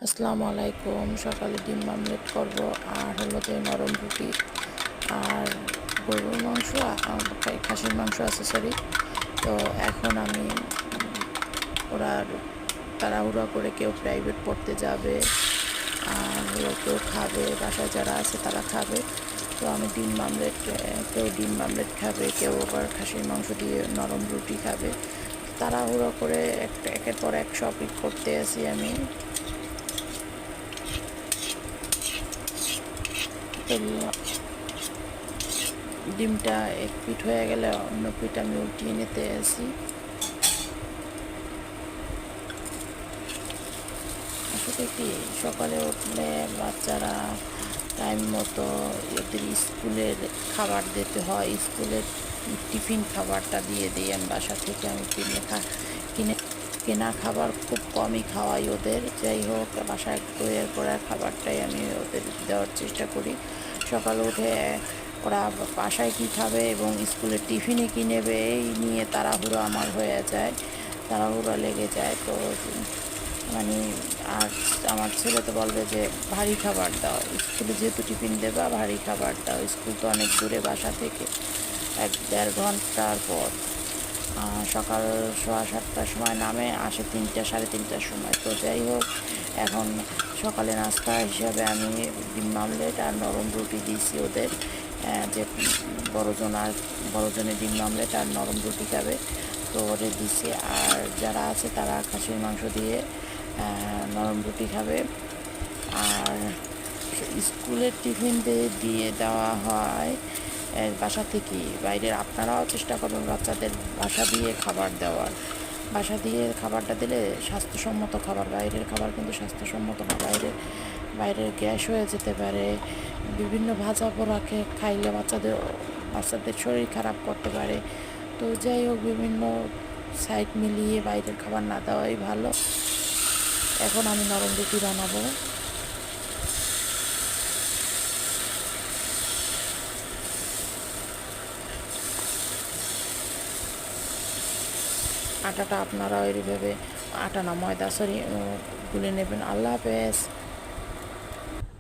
আসসালামু আলাইকুম। সকালে ডিম আমলেট করব, আর হলো যে নরম রুটি, আর গরুর মাংস, খাসির মাংস আছে, সরি। তো এখন আমি ওরা তাড়াহুড়া করে কেউ প্রাইভেট পড়তে যাবে, আর হলো কেউ খাবে, বাসায় যারা আছে তারা খাবে। তো আমি ডিম আমলেট, কেউ ডিম আমলেট খাবে, কেউ আবার খাসির মাংস দিয়ে নরম রুটি খাবে। তাড়াহুড়ো করে একের পর এক শপিং করতে আসি আমি। তো ডিমটা এক পিঠ হয়ে গেলে অন্য পিঠ আমি উল্টিয়ে নিতে আসি। আসলে কি, সকালে উঠলে বাচ্চারা টাইম মতো এদের স্কুলের খাবার দিতে হয়। স্কুলের টিফিন খাবারটা দিয়ে দিই আমি বাসা থেকে। আমি কিনে কেনা খাবার খুব কমই খাওয়াই ওদের। যাই হোক, বাসায় তৈরি করা খাবারটাই আমি ওদের দেওয়ার চেষ্টা করি। সকালে উঠে ওরা বাসায় কী খাবে এবং স্কুলের টিফিনে কী নেবে, এই নিয়ে তাড়াহুড়ো আমার হয়ে যায়, তাড়াহুড়ো লেগে যায়। তো মানে, আর আমার ছেলে তো বলবে যে ভারী খাবার দাও, স্কুলে যেহেতু টিফিন দেবা ভারী খাবার দাও। স্কুল তো অনেক দূরে বাসা থেকে, 1-1.5 ঘন্টার পর। সকাল 7:15টার সময় নামে, আসে 3টা, 3:30টার সময়। তো যাই হোক, এখন সকালে নাস্তা হিসাবে আমি ডিম আমলেট আর নরম রুটি দিয়েছি ওদের, যে বড়জনের ডিম আমলেট আর নরম রুটি খাবে, তো ওদের দিচ্ছি। আর যারা আছে তারা খাসির মাংস দিয়ে নরম রুটি খাবে। আর স্কুলের টিফিন দিয়ে দেওয়া হয় বাসা থেকেই। বাইরের আপনারাও চেষ্টা করবেন বাচ্চাদের বাসা দিয়ে খাবার দেওয়ার। বাসা দিয়ে খাবারটা দিলে স্বাস্থ্যসম্মত খাবার। বাইরের খাবার কিন্তু স্বাস্থ্যসম্মত না। বাইরের গ্যাস হয়ে যেতে পারে, বিভিন্ন ভাজা পোড়া খাইলে বাচ্চাদের শরীর খারাপ করতে পারে। তো যাই হোক, বিভিন্ন সাইড মিলিয়ে বাইরের খাবার না দেওয়াই ভালো। এখন আমি নরম রুটি বানাবো। আটাটা আপনারাও এইভাবে, আটা না ময়দা, সরি, গুলে নেবেন। আল্লাহ হাফেজ।